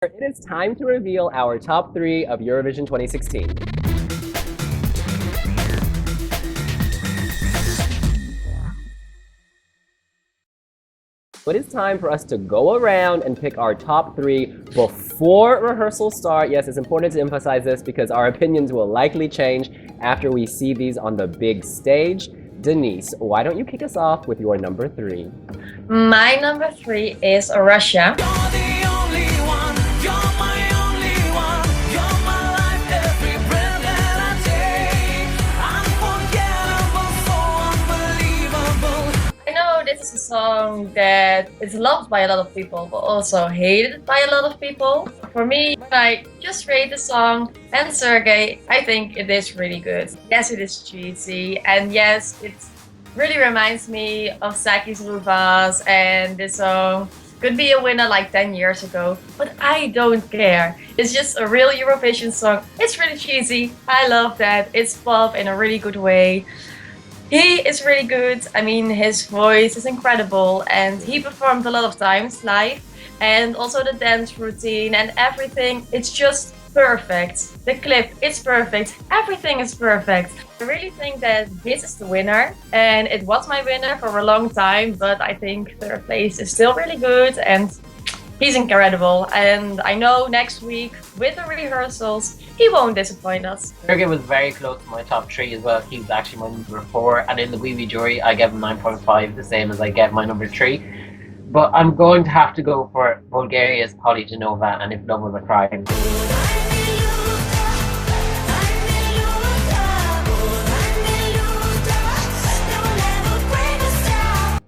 It is time to reveal our top 3 of Eurovision 2016. It is time for us to go around and pick our top 3 before rehearsals start. Yes, it's important to emphasize this because our opinions will likely change after we see these on the big stage. Denise, why don't you kick us off with your number 3? My number 3 is Russia. This is a song that is loved by a lot of people, but also hated by a lot of people. For me, when I just rate the song and Sergey, I think it is really good. Yes, it is cheesy, and yes, it really reminds me of Saki's Ruvas, and this song could be a winner like 10 years ago, but I don't care. It's just a real Eurovision song. It's really cheesy. I love that. It's pop in a really good way. He is really good. I mean, his voice is incredible, and he performed a lot of times live, and also the dance routine and everything. It's just perfect. The clip, it's perfect. Everything is perfect. I really think that this is the winner, and it was my winner for a long time, but I think third place is still really good, and he's incredible. And I know next week with the rehearsals, he won't disappoint us. Sergey was very close to my top 3 as well. He was actually my number 4, and in the Wee Wee jury I gave him 9.5, the same as I gave my number 3. But I'm going to have to go for Bulgaria's Polly Genova and If Love Was a Crime.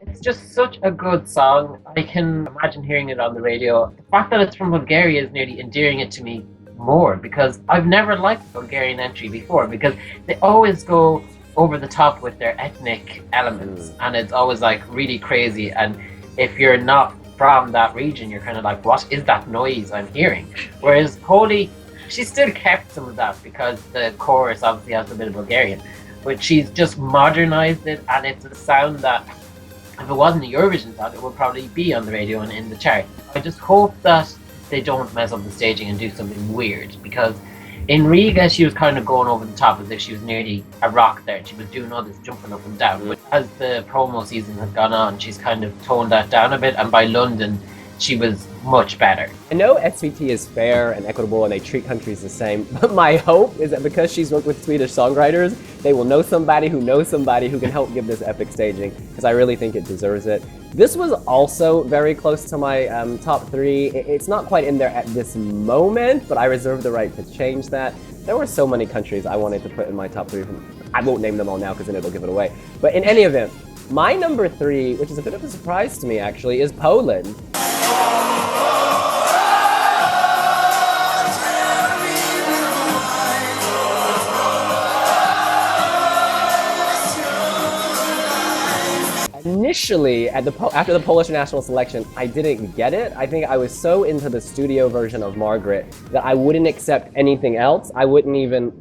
It's just such a good song. I can imagine hearing it on the radio. The fact that it's from Bulgaria is nearly endearing it to me more, because I've never liked the Bulgarian entry before, because they always go over the top with their ethnic elements, and it's always like really crazy, and if you're not from that region you're kind of like, what is that noise I'm hearing? Whereas Polly, she still kept some of that because the chorus obviously has a bit of Bulgarian, but she's just modernized it, and it's a sound that if it wasn't a Eurovision song it would probably be on the radio and in the chart. I just hope that they don't mess up the staging and do something weird, because in Riga she was kind of going over the top as if she was nearly a rock there. She was doing all this jumping up and down, but as the promo season has gone on she's kind of toned that down a bit, and by London she was much better. I know SVT is fair and equitable and they treat countries the same, but my hope is that because she's worked with Swedish songwriters, they will know somebody who can help give this epic staging, because I really think it deserves it. This was also very close to my top 3. It's not quite in there at this moment, but I reserve the right to change that. There were so many countries I wanted to put in my top 3. I won't name them all now because then it'll give it away. But in any event, my number 3, which is a bit of a surprise to me actually, is Poland. Initially, after the Polish national selection, I didn't get it. I think I was so into the studio version of Margaret that I wouldn't accept anything else. I wouldn't even,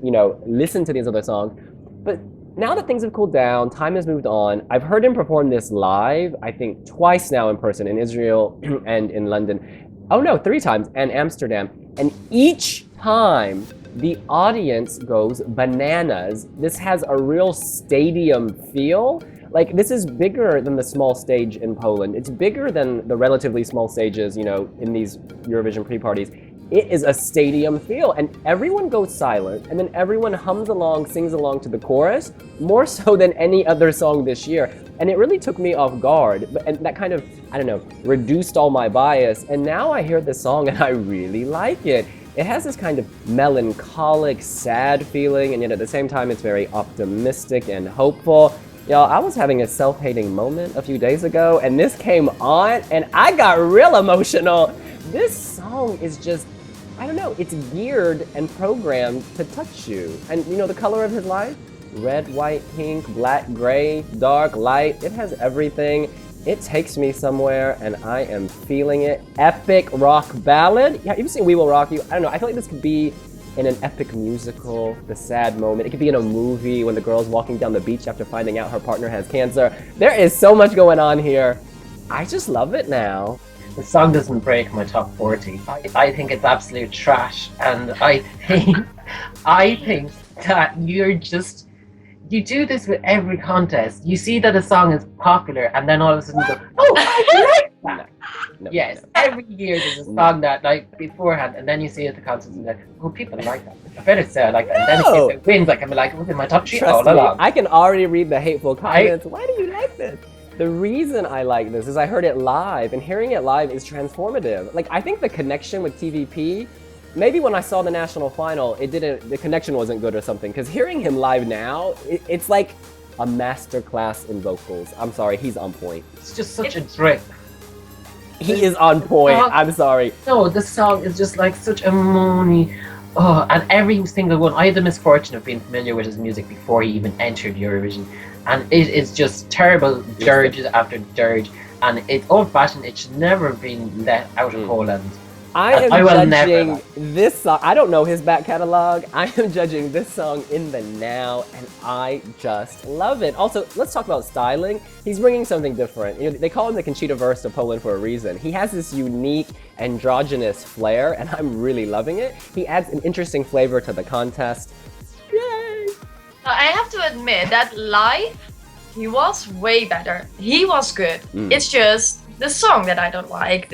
listen to these other songs. But now that things have cooled down, time has moved on, I've heard him perform this live, I think twice now in person, in Israel and in London. Oh no, 3 times, and Amsterdam. And each time, the audience goes bananas. This has a real stadium feel. Like, this is bigger than the small stage in Poland. It's bigger than the relatively small stages, in these Eurovision pre-parties. It is a stadium feel, and everyone goes silent, and then everyone hums along, sings along to the chorus, more so than any other song this year. And it really took me off guard, and that kind of, reduced all my bias. And now I hear this song and I really like it. It has this kind of melancholic, sad feeling, and yet at the same time it's very optimistic and hopeful. Y'all, I was having a self-hating moment a few days ago, and this came on, and I got real emotional. This song is just, it's geared and programmed to touch you. And the color of his life? Red, white, pink, black, gray, dark, light. It has everything. It takes me somewhere, and I am feeling it. Epic rock ballad. Yeah, you've seen We Will Rock You. I feel like this could be in an epic musical, the sad moment. It could be in a movie when the girl's walking down the beach after finding out her partner has cancer. There is so much going on here. I just love it now. the song doesn't break my top 40. I think it's absolute trash, and I think that you do this with every contest. You see that a song is popular, and then all of a sudden you go, "Oh, I like that." No, Yes, no. every year there's a song that like beforehand, and then you see it at the contest and like, "Oh, people like that. I better say I like that." And then No. it wins, like I'm like, "It was in my top 3 Trust all me, along." I can already read the hateful comments. Why do you like this? The reason I like this is I heard it live, and hearing it live is transformative. Like, I think the connection with TVP, maybe when I saw the national final, the connection wasn't good or something, because hearing him live now, it's like a masterclass in vocals. I'm sorry, he's on point. It's just such a drip. He is on point, I'm sorry. No, this song is just like such a moany. Oh, and every single one. I had the misfortune of being familiar with his music before he even entered Eurovision, and it is just terrible dirges after dirge, and it's old-fashioned. It should never have been let out of Poland. I will am never judging like this song. I don't know his back catalog. I am judging this song in the now, and I just love it. Also, let's talk about styling. He's bringing something different. You know, they call him the Conchita Wurst of Poland for a reason. He has this unique androgynous flair, and I'm really loving it. He adds an interesting flavor to the contest. Yay! I have to admit that live, he was way better. He was good. It's just the song that I don't like.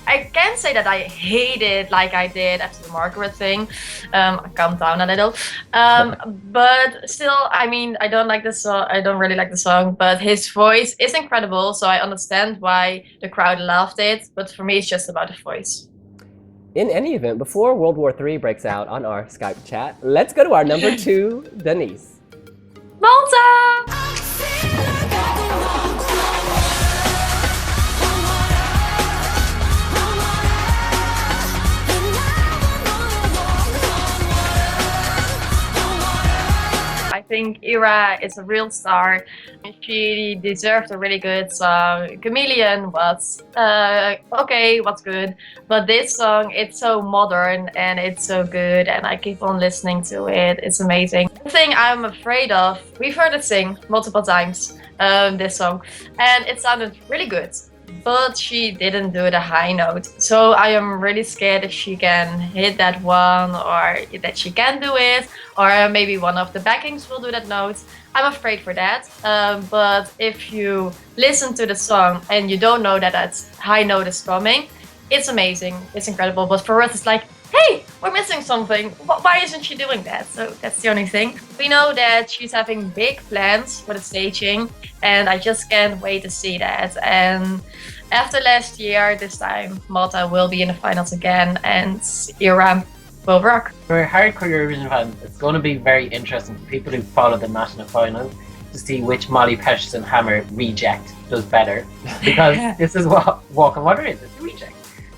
I can't say that I hate it like I did after the Margaret thing. I calmed down a little. But still, I mean, I don't like the song. I don't really like the song, but his voice is incredible. So I understand why the crowd loved it. But for me, it's just about the voice. In any event, before World War III breaks out on our Skype chat, let's go to our number 2, Denise. Malta! I think Ira is a real star. She deserved a really good song. Chameleon was okay, what's good, but this song, it's so modern and it's so good, and I keep on listening to it. It's amazing. The thing I'm afraid of, we've heard it sing multiple times, this song, and it sounded really good. But she didn't do the high note. So I am really scared if she can hit that one, or that she can do it, or maybe one of the backings will do that note. I'm afraid for that. But if you listen to the song and you don't know that that high note is coming, it's amazing, it's incredible. But for us, it's like, hey, we're missing something. Why isn't she doing that? So that's the only thing. We know that she's having big plans for the staging, and I just can't wait to see that. And after last year, this time Malta will be in the finals again, and Ira will rock. For hardcore Eurovision fans, it's going to be very interesting for people who follow the national final to see which Molly Petterson Hammer reject does better, because this is what Walk on Water is, it's a reject.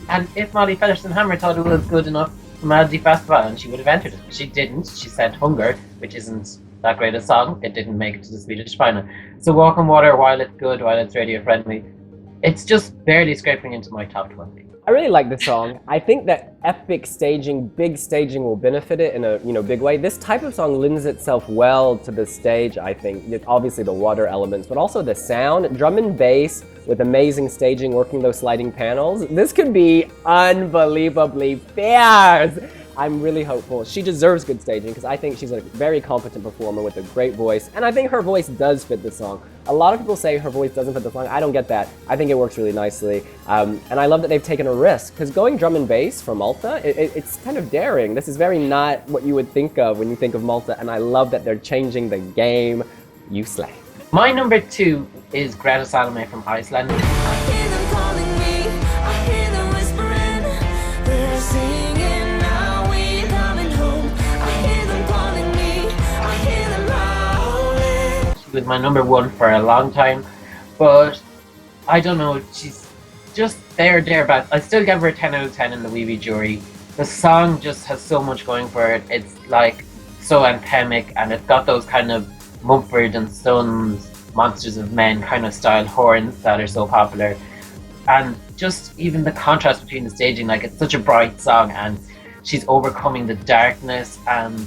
And if Molly Petterson Hammer thought it was good enough for Melody Festival, and she would have entered it. She didn't. She sent Hunger, which isn't that great a song. It didn't make it to the Swedish final. So Walk on Water, while it's good, while it's radio friendly, it's just barely scraping into my top 20. I really like this song. I think that epic staging, big staging will benefit it in a big way. This type of song lends itself well to the stage, I think. Obviously the water elements, but also the sound, drum and bass with amazing staging, working those sliding panels. This could be unbelievably fierce. I'm really hopeful. She deserves good staging because I think she's a very competent performer with a great voice, and I think her voice does fit the song. A lot of people say her voice doesn't fit the song. I don't get that. I think it works really nicely, and I love that they've taken a risk, because going drum and bass for Malta, it's kind of daring. This is very not what you would think of when you think of Malta, and I love that they're changing the game. You slay. My number 2 is Greta Salome from Iceland. Was my number 1 for a long time, but I don't know, she's just thereabouts. I still give her a 10 out of 10 in the Wee Wee jury. The song just has so much going for it. It's like so anthemic, and it's got those kind of Mumford and Sons, Monsters of Men kind of style horns that are so popular, and just even the contrast between the staging, like it's such a bright song and she's overcoming the darkness, and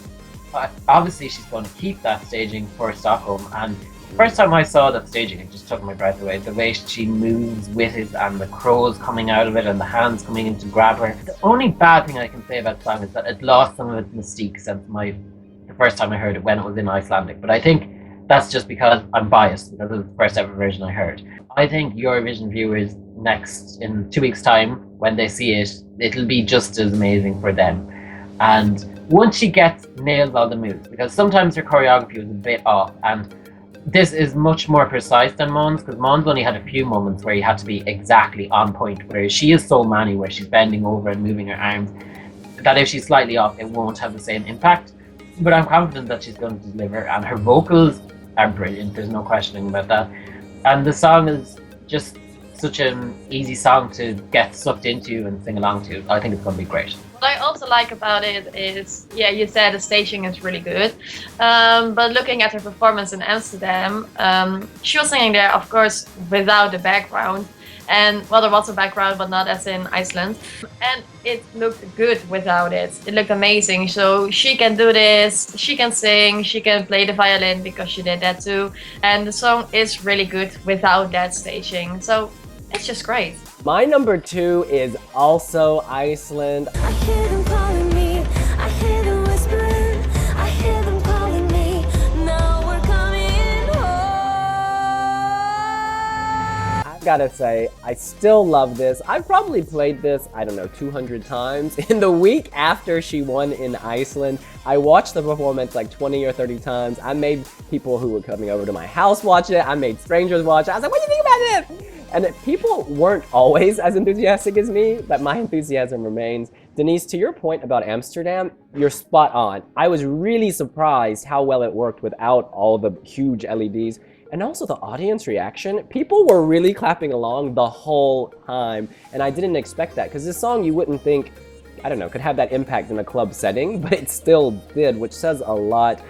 obviously she's going to keep that staging for Stockholm, and First time I saw that staging, it just took my breath away. The way she moves with it, and the crows coming out of it, and the hands coming in to grab her. The only bad thing I can say about the song is that it lost some of its mystique since the first time I heard it when it was in Icelandic. But I think that's just because I'm biased, because it was the first ever version I heard. I think Eurovision viewers next, in 2 weeks' time, when they see it, it'll be just as amazing for them. And once she nails all the moves, because sometimes her choreography was a bit off, and this is much more precise than Mons, because Mons only had a few moments where he had to be exactly on point, whereas she is so many where she's bending over and moving her arms that if she's slightly off, it won't have the same impact. But I'm confident that she's going to deliver, and her vocals are brilliant, there's no questioning about that. And the song is just such an easy song to get sucked into and sing along to. I think it's going to be great. What I also like about it is, yeah, you said the staging is really good, but looking at her performance in Amsterdam, she was singing there, of course, without the background, and well, there was a background, but not as in Iceland, and it looked good without it. It looked amazing. So she can do this, she can sing, she can play the violin because she did that too, and the song is really good without that staging. So it's just great. My number 2 is also Iceland. I hear them calling me, I hear them whispering, I hear them calling me, now we're coming home. I gotta say, I still love this. I've probably played this, I don't know, 200 times. In the week after she won in Iceland, I watched the performance like 20 or 30 times. I made people who were coming over to my house watch it. I made strangers watch it. I was like, what do you think about this? And people weren't always as enthusiastic as me, but my enthusiasm remains. Denise, to your point about Amsterdam, you're spot on. I was really surprised how well it worked without all the huge LEDs. And also the audience reaction. People were really clapping along the whole time. And I didn't expect that, because this song you wouldn't think, I don't know, could have that impact in a club setting, but it still did, which says a lot.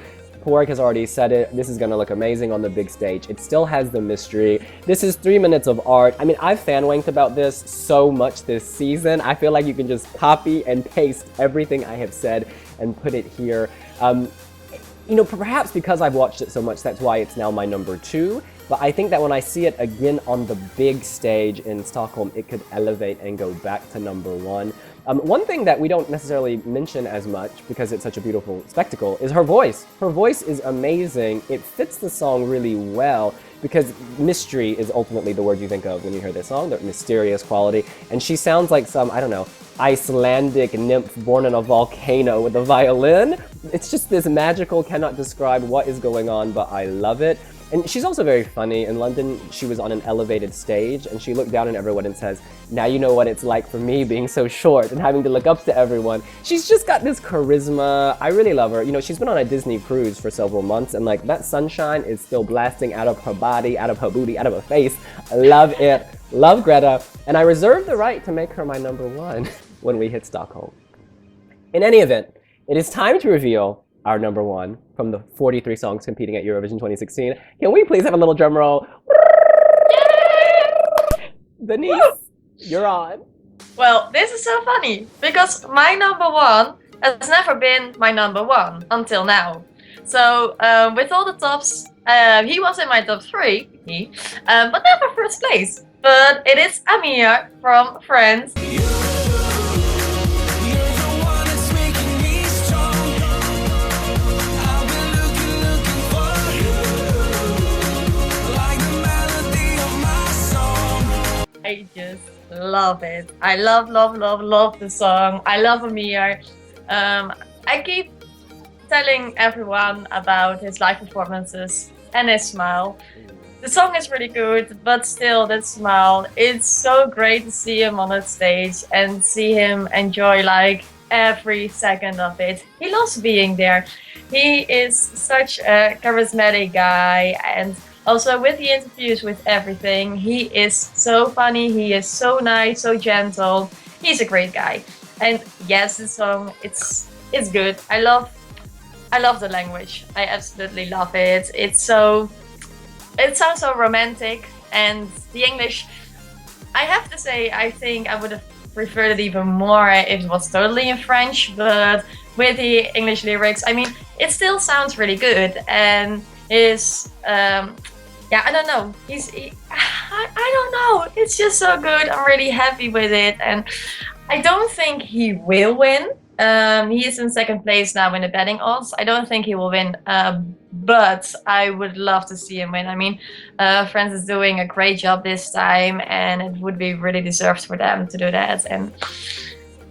Pork has already said it, this is gonna look amazing on the big stage. It still has the mystery. This is 3 minutes of art. I mean, I've fan-wanked about this so much this season. I feel like you can just copy and paste everything I have said and put it here. You know, perhaps because I've watched it so much, that's why it's now my number 2. But I think that when I see it again on the big stage in Stockholm, it could elevate and go back to number 1. One thing that we don't necessarily mention as much, because it's such a beautiful spectacle, is her voice. Her voice is amazing. It fits the song really well, because mystery is ultimately the word you think of when you hear this song, the mysterious quality. And she sounds like some, I don't know, Icelandic nymph born in a volcano with a violin. It's just this magical, cannot describe what is going on, but I love it. And she's also very funny. In London, she was on an elevated stage, and she looked down at everyone and says, now you know what it's like for me being so short and having to look up to everyone. She's just got this charisma. I really love her. You know, she's been on a Disney cruise for several months, and like that sunshine is still blasting out of her body, out of her booty, out of her face. I love it. Love Greta. And I reserve the right to make her my number 1 when we hit Stockholm. In any event, it is time to reveal our number 1 from the 43 songs competing at Eurovision 2016. Can we please have a little drum roll? Denise, you're on. Well, this is so funny, because my number 1 has never been my number 1 until now. So with all the tops, he was in my top 3, but never first place. But it is Amir from France. I just love it. I love the song. I love Amir. I keep telling everyone about his live performances and his smile. The song is really good, but still that smile. It's so great to see him on that stage and see him enjoy like every second of it. He loves being there. He is such a charismatic guy, and also with the interviews, with everything, he is so funny, he is so nice, so gentle. He's a great guy. And yes, the song, it's good. I love the language. I absolutely love it. It sounds so romantic, and the English, I have to say, I think I would have preferred it even more if it was totally in French, but with the English lyrics, I mean, it still sounds really good, and is yeah, I don't know. I don't know. It's just so good. I'm really happy with it, and I don't think he will win. He is in second place now in the betting odds. I don't think he will win, but I would love to see him win. I mean, France is doing a great job this time, and it would be really deserved for them to do that. And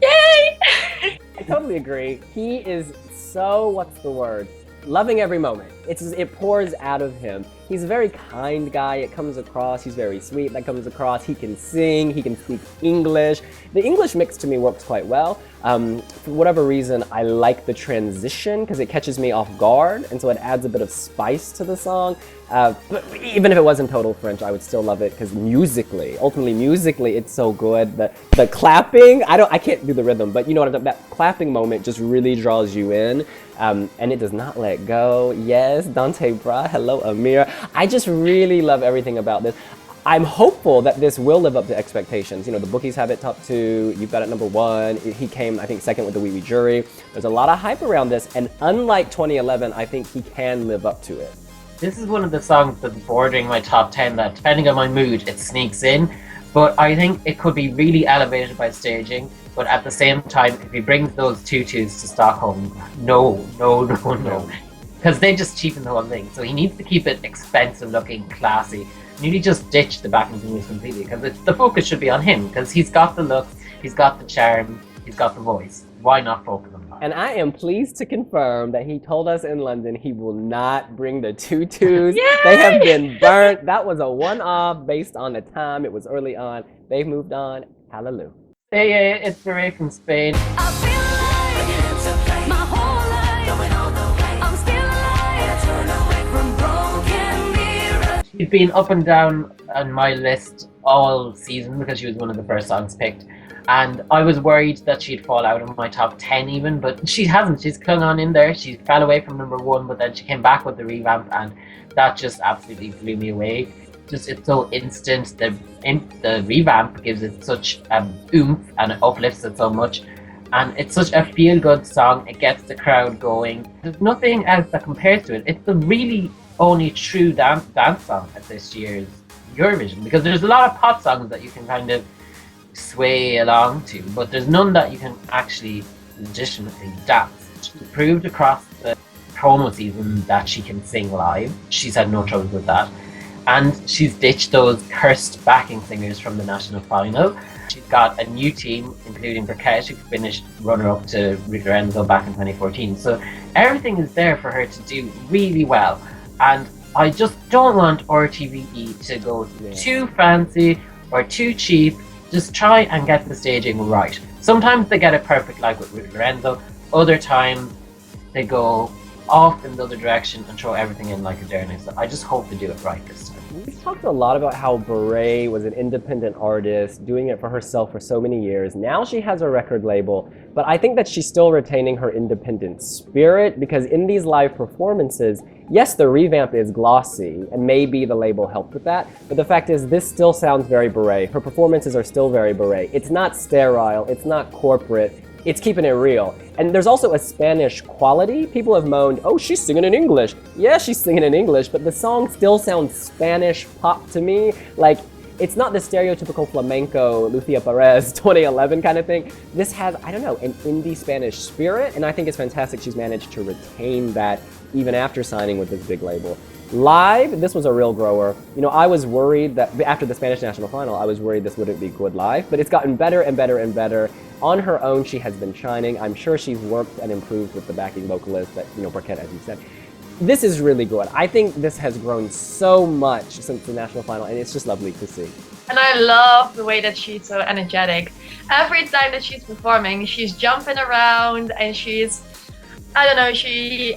yay! I totally agree. He is so, what's the word? Loving every moment. It pours out of him. He's a very kind guy. It comes across. He's very sweet. That comes across. He can sing. He can speak English. The English mix to me works quite well. For whatever reason, I like the transition because it catches me off guard, and so it adds a bit of spice to the song. But even if it wasn't total French, I would still love it because ultimately musically, it's so good. The clapping, I can't do the rhythm, but you know what I'm talking about. That clapping moment just really draws you in, and it does not let go. Yes, Dante Bra, hello Amir. I just really love everything about this. I'm hopeful that this will live up to expectations. You know, the bookies have it top 2, you've got it number 1. He came, I think, second with the Wee Wee jury. There's a lot of hype around this, and unlike 2011, I think he can live up to it. This is one of the songs that's bordering my top 10 that, depending on my mood, it sneaks in. But I think it could be really elevated by staging. But at the same time, if he brings those tutus to Stockholm, no. Because they just cheapen the whole thing. So he needs to keep it expensive looking, classy. Nearly just ditch the backing singers completely, because the focus should be on him, because he's got the looks, he's got the charm, he's got the voice. Why not focus on that? And I am pleased to confirm that he told us in London he will not bring the tutus. Yay! They have been burnt. That was a one-off based on the time. It was early on. They've moved on. Hallelujah. Hey, it's Beret from Spain. I feel like my whole life I'm still alive from broken mirrors. She's been up and down on my list all season because she was one of the first songs picked. And I was worried that she'd fall out of my top 10 even, but she hasn't. She's clung on in there. She fell away from number 1, but then she came back with the revamp, and that just absolutely blew me away. Just, it's so instant. The revamp gives it such oomph, and it uplifts it so much. And it's such a feel-good song. It gets the crowd going. There's nothing else that compares to it. It's the really only true dance song at this year's Eurovision, because there's a lot of pop songs that you can kind of sway along to, but there's none that you can actually legitimately dance. She proved across the promo season that she can sing live. She's had no trouble with that. And she's ditched those cursed backing singers from the national final. She's got a new team, including Burkett, who finished runner-up to Lorenzo back in 2014. So everything is there for her to do really well. And I just don't want RTVE to go too fancy or too cheap. Just try and get the staging right. Sometimes they get it perfect, like with Lorenzo. Other times they go off in the other direction and throw everything in like a dare. So I just hope they do it right this time. We've talked a lot about how Beret was an independent artist, doing it for herself for so many years. Now she has a record label, but I think that she's still retaining her independent spirit, because in these live performances, yes, the revamp is glossy, and maybe the label helped with that, but the fact is this still sounds very Beret. Her performances are still very Beret. It's not sterile, it's not corporate, it's keeping it real. And there's also a Spanish quality. People have moaned, oh, she's singing in English. Yeah, she's singing in English, but the song still sounds Spanish pop to me. Like, it's not the stereotypical flamenco Lucia Perez 2011 kind of thing. This has, I don't know, an indie Spanish spirit, and I think it's fantastic she's managed to retain that even after signing with this big label. Live, this was a real grower. You know, I was worried that after the Spanish national final, I was worried this wouldn't be good live, but it's gotten better and better and better. On her own, she has been shining. I'm sure she's worked and improved with the backing vocalist that, you know, Burkett, as you said. This is really good. I think this has grown so much since the national final, and it's just lovely to see. And I love the way that she's so energetic. Every time that she's performing, she's jumping around, and she's, I don't know,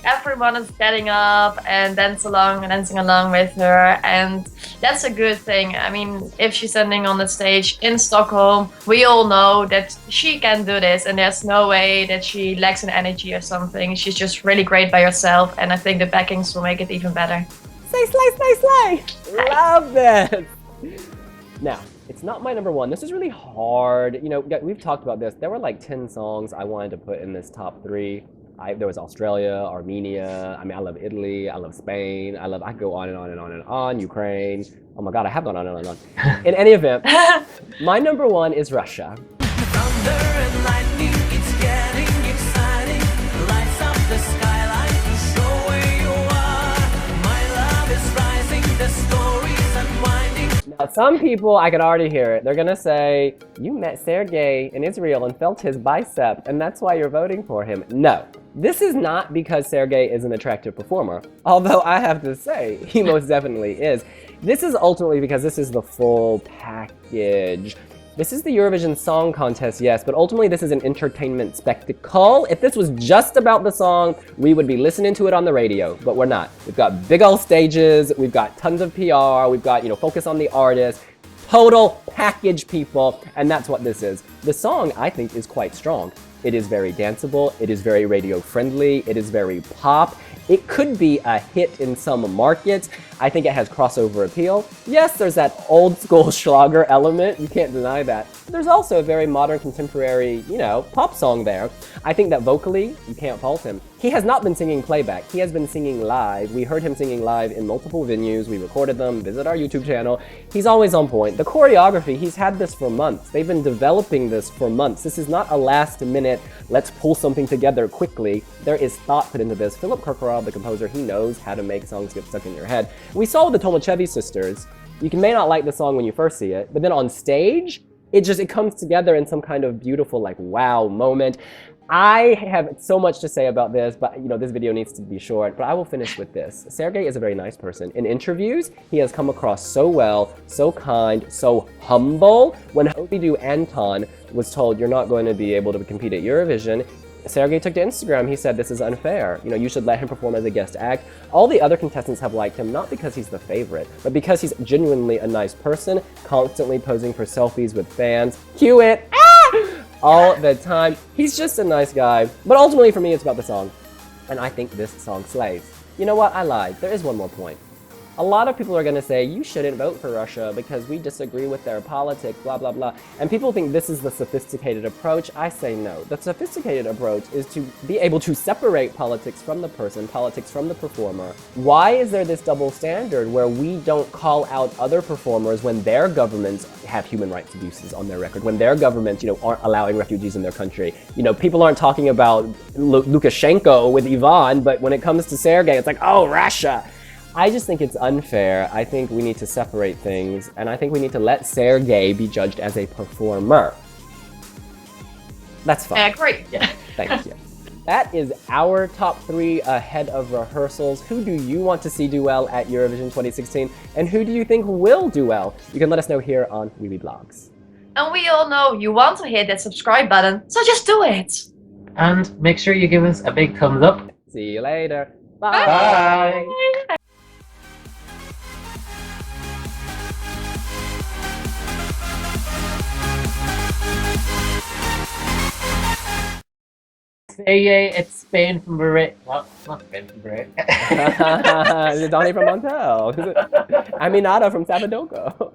everyone is getting up and dancing along with her, and that's a good thing. I mean, if she's standing on the stage in Stockholm, we all know that she can do this, and there's no way that she lacks in energy or something. She's just really great by herself, and I think the backings will make it even better. Slay, slay, slay, slay! Love this! Now, it's not my number 1. This is really hard. You know, we've talked about this. There were like 10 songs I wanted to put in this top 3. There was Australia, Armenia. I mean, I love Italy. I love Spain. I could go on and on and on and on. Ukraine. Oh my God, I have gone on and on and on. In any event, my number one is Russia. Thunder and lightning, it's getting exciting. Lights up the skyline to show where you are. My love is rising, the story's unwinding. Now, some people, I can already hear it. They're gonna say, you met Sergey in Israel and felt his bicep, and that's why you're voting for him. No, this is not because Sergey is an attractive performer, although I have to say, he most definitely is. This is ultimately because this is the full package. This is the Eurovision Song Contest, yes, but ultimately this is an entertainment spectacle. If this was just about the song, we would be listening to it on the radio, but we're not. We've got big old stages, we've got tons of PR, we've got, focus on the artist, total package, people, and that's what this is. The song, I think, is quite strong. It is very danceable, it is very radio friendly, it is very pop. It could be a hit in some markets. I think it has crossover appeal. Yes, there's that old school Schlager element, you can't deny that. There's also a very modern, contemporary, pop song there. I think that vocally, you can't fault him. He has not been singing playback, he has been singing live. We heard him singing live in multiple venues, we recorded them, visit our YouTube channel. He's always on point. The choreography, he's had this for months. They've been developing this for months. This is not a last minute, let's pull something together quickly. There is thought put into this. Philip Kirkorov, the composer, he knows how to make songs get stuck in your head. We saw the Tomachevi sisters. You may not like the song when you first see it, but then on stage, it comes together in some kind of beautiful, wow moment. I have so much to say about this, but this video needs to be short, but I will finish with this. Sergey is a very nice person. In interviews, he has come across so well, so kind, so humble. When Obidu Anton was told, you're not going to be able to compete at Eurovision, Sergey took to Instagram, he said, this is unfair. You should let him perform as a guest act. All the other contestants have liked him, not because he's the favorite, but because he's genuinely a nice person, constantly posing for selfies with fans. Cue it! All the time. He's just a nice guy. But ultimately for me, it's about the song. And I think this song slays. You know what? I lied. There is one more point. A lot of people are going to say, you shouldn't vote for Russia because we disagree with their politics, blah, blah, blah. And people think this is the sophisticated approach. I say no. The sophisticated approach is to be able to separate politics from the person, politics from the performer. Why is there this double standard where we don't call out other performers when their governments have human rights abuses on their record, when their governments, aren't allowing refugees in their country? People aren't talking about Lukashenko with Ivan, but when it comes to Sergey, it's like, oh, Russia. I just think it's unfair. I think we need to separate things, and I think we need to let Sergey be judged as a performer. That's fine. I agree. Yeah, thank you. That is our top 3 ahead of rehearsals. Who do you want to see do well at Eurovision 2016, and who do you think will do well? You can let us know here on wiwibloggs. And we all know you want to hit that subscribe button, so just do it. And make sure you give us a big thumbs up. See you later. Bye. Bye. Say it's Spain from Bahrain. Well, not Spain from Bahrain. Is it Donnie from Montel? Is it Aminata from Sabadogo?